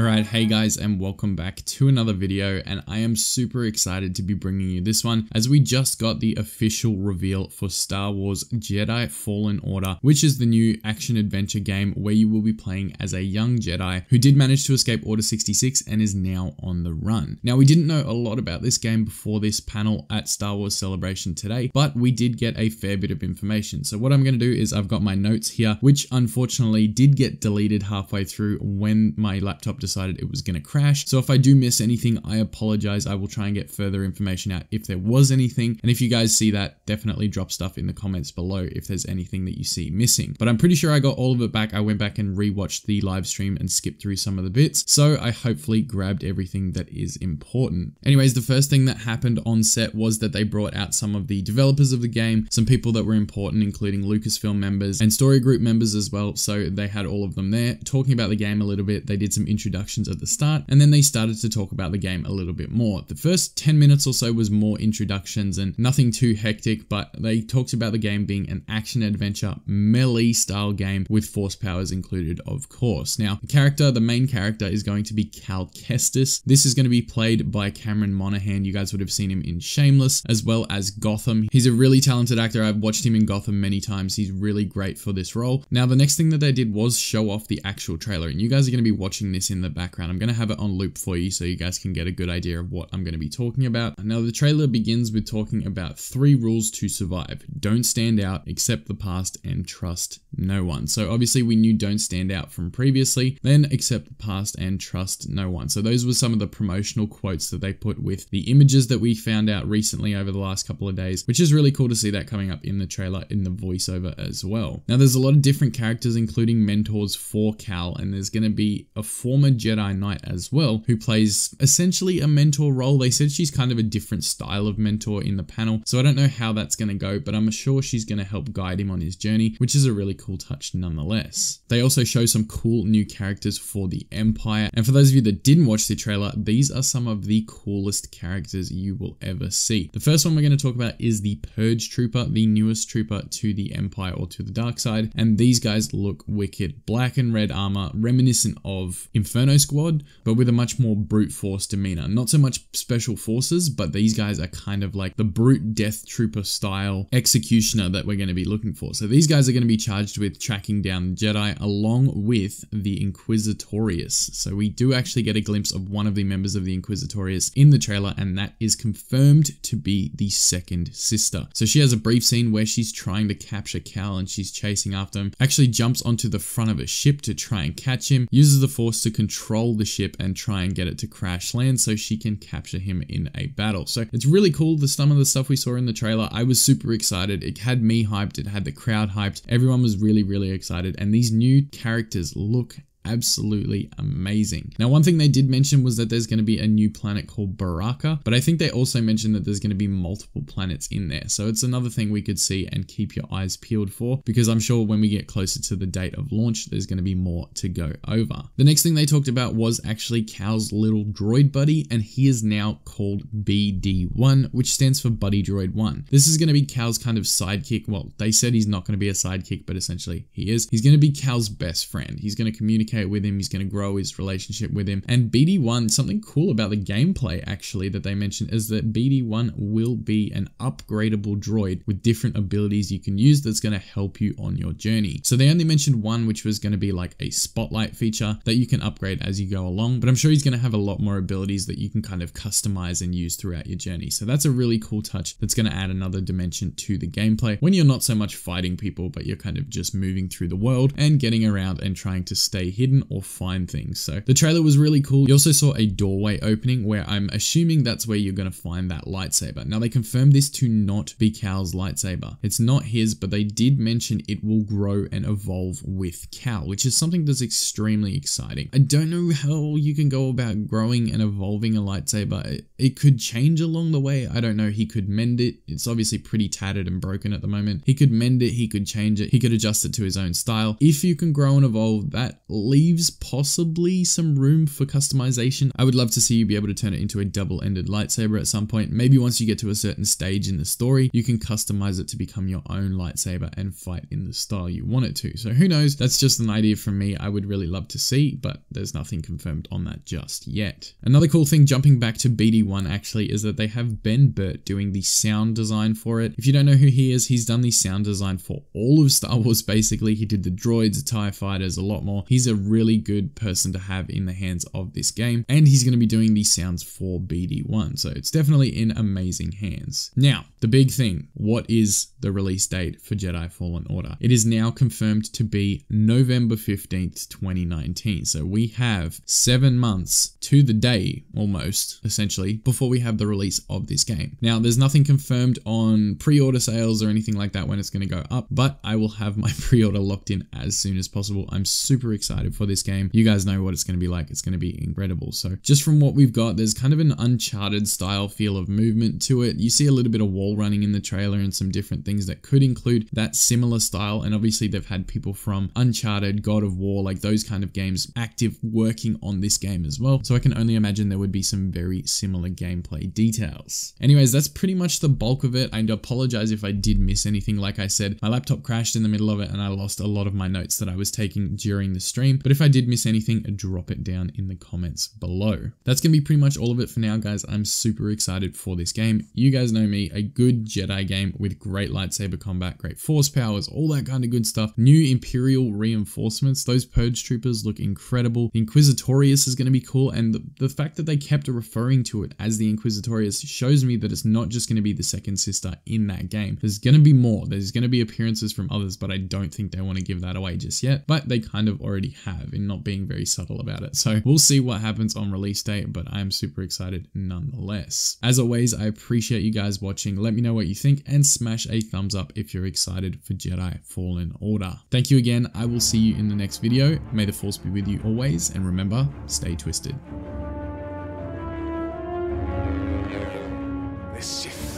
Alright, hey guys, and welcome back to another video, and I am super excited to be bringing you this one as we just got the official reveal for Star Wars Jedi Fallen Order, which is the new action-adventure game where you will be playing as a young Jedi who did manage to escape Order 66 and is now on the run. Now, we didn't know a lot about this game before this panel at Star Wars Celebration today, but we did get a fair bit of information. So what I'm going to do is I've got my notes here, which unfortunately did get deleted halfway through when my laptop decided it was going to crash. So if I do miss anything, I apologize. I will try and get further information out if there was anything. And if you guys see that, definitely drop stuff in the comments below if there's anything that you see missing. But I'm pretty sure I got all of it back. I went back and rewatched the live stream and skipped through some of the bits. So I hopefully grabbed everything that is important. Anyways, the first thing that happened on set was that they brought out some of the developers of the game, some people that were important, including Lucasfilm members and story group members as well. So they had all of them there talking about the game a little bit. They did some introductions at the start, and then they started to talk about the game a little bit more. The first 10 minutes or so was more introductions and nothing too hectic, but they talked about the game being an action-adventure melee style game with force powers included, of course. Now, the main character is going to be Cal Kestis. This is going to be played by Cameron Monaghan. You guys would have seen him in Shameless as well as Gotham. He's a really talented actor. I've watched him in Gotham many times. He's really great for this role. Now, the next thing that they did was show off the actual trailer, and you guys are going to be watching this in the background. I'm going to have it on loop for you so you guys can get a good idea of what I'm going to be talking about. Now, the trailer begins with talking about 3 rules to survive. Don't stand out, accept the past, and trust no one. So obviously we knew don't stand out from previously, then accept the past and trust no one. So those were some of the promotional quotes that they put with the images that we found out recently over the last couple of days, which is really cool to see that coming up in the trailer in the voiceover as well. Now, there's a lot of different characters, including mentors for Cal, and there's going to be a former Jedi Knight as well who plays essentially a mentor role. They said she's kind of a different style of mentor in the panel, so I don't know how that's going to go, but I'm sure she's going to help guide him on his journey, which is a really cool touch nonetheless. They also show some cool new characters for the Empire, and for those of you that didn't watch the trailer, these are some of the coolest characters you will ever see. The first one we're going to talk about is the Purge Trooper, the newest trooper to the Empire or to the dark side, and these guys look wicked. Black and red armor, reminiscent of Inferno Squad, but with a much more brute force demeanor. Not so much special forces, but these guys are kind of like the brute death trooper style executioner that we're going to be looking for. So these guys are going to be charged with tracking down the Jedi along with the Inquisitorius. So we do actually get a glimpse of one of the members of the Inquisitorius in the trailer, and that is confirmed to be the second sister. So she has a brief scene where she's trying to capture Cal and she's chasing after him, actually jumps onto the front of a ship to try and catch him, uses the force to control the ship and try and get it to crash land so she can capture him in a battle. So it's really cool, some of the stuff we saw in the trailer. I was super excited. It had me hyped, it had the crowd hyped. Everyone was really excited, and these new characters look absolutely amazing. Now, one thing they did mention was that there's going to be a new planet called Baraka, but I think they also mentioned that there's going to be multiple planets in there. So it's another thing we could see and keep your eyes peeled for, because I'm sure when we get closer to the date of launch, there's going to be more to go over. The next thing they talked about was actually Cal's little droid buddy, and he is now called BD1, which stands for Buddy Droid 1. This is going to be Cal's kind of sidekick. Well, they said he's not going to be a sidekick, but essentially he is. He's going to be Cal's best friend. He's going to communicate with him, he's going to grow his relationship with him. And BD1, something cool about the gameplay actually that they mentioned is that BD1 will be an upgradable droid with different abilities you can use that's going to help you on your journey. So they only mentioned one, which was going to be like a spotlight feature that you can upgrade as you go along, but I'm sure he's going to have a lot more abilities that you can kind of customize and use throughout your journey. So that's a really cool touch that's going to add another dimension to the gameplay when you're not so much fighting people, but you're kind of just moving through the world and getting around and trying to stay hidden or find things. So the trailer was really cool. You also saw a doorway opening where I'm assuming that's where you're going to find that lightsaber. Now, they confirmed this to not be Cal's lightsaber. It's not his, but they did mention it will grow and evolve with Cal, which is something that's extremely exciting. I don't know how you can go about growing and evolving a lightsaber. It could change along the way. I don't know. He could mend it. It's obviously pretty tattered and broken at the moment. He could mend it. He could change it. He could adjust it to his own style. If you can grow and evolve, that leaves possibly some room for customization. I would love to see you be able to turn it into a double-ended lightsaber at some point. Maybe once you get to a certain stage in the story, you can customize it to become your own lightsaber and fight in the style you want it to. So who knows? That's just an idea from me. I would really love to see, but there's nothing confirmed on that just yet. Another cool thing, jumping back to BD1 actually, is that they have Ben Burt doing the sound design for it. If you don't know who he is, he's done the sound design for all of Star Wars basically. He did the droids, TIE fighters, a lot more. He's a really good person to have in the hands of this game, and he's going to be doing the sounds for BD1, so it's definitely in amazing hands. Now, the big thing, what is the release date for Jedi Fallen Order? It is now confirmed to be November 15th, 2019. So we have 7 months to the day, almost, essentially, before we have the release of this game. Now, there's nothing confirmed on pre-order sales or anything like that when it's going to go up, but I will have my pre-order locked in as soon as possible. I'm super excited for this game. You guys know what it's going to be like. It's going to be incredible. So just from what we've got, there's kind of an Uncharted style feel of movement to it. You see a little bit of wall running in the trailer and some different things that could include that similar style. And obviously they've had people from Uncharted, God of War, like those kind of games active working on this game as well. So I can only imagine there would be some very similar gameplay details. Anyways, that's pretty much the bulk of it. I apologize if I did miss anything. Like I said, my laptop crashed in the middle of it and I lost a lot of my notes that I was taking during the stream. But if I did miss anything, drop it down in the comments below. That's going to be pretty much all of it for now, guys. I'm super excited for this game. You guys know me, a good Jedi game with great lightsaber combat, great force powers, all that kind of good stuff. New Imperial reinforcements. Those purge troopers look incredible. The Inquisitorius is going to be cool, and the fact that they kept referring to it as the Inquisitorius shows me that it's not just going to be the second sister in that game. There's going to be more. There's going to be appearances from others, but I don't think they want to give that away just yet. But they kind of already have in not being very subtle about it. So we'll see what happens on release date, but I'm super excited nonetheless. As always, I appreciate you guys watching. Let me know what you think and smash a thumbs up if you're excited for Jedi Fallen Order. Thank you again. I will see you in the next video. May the Force be with you always, and remember, stay twisted. The Sith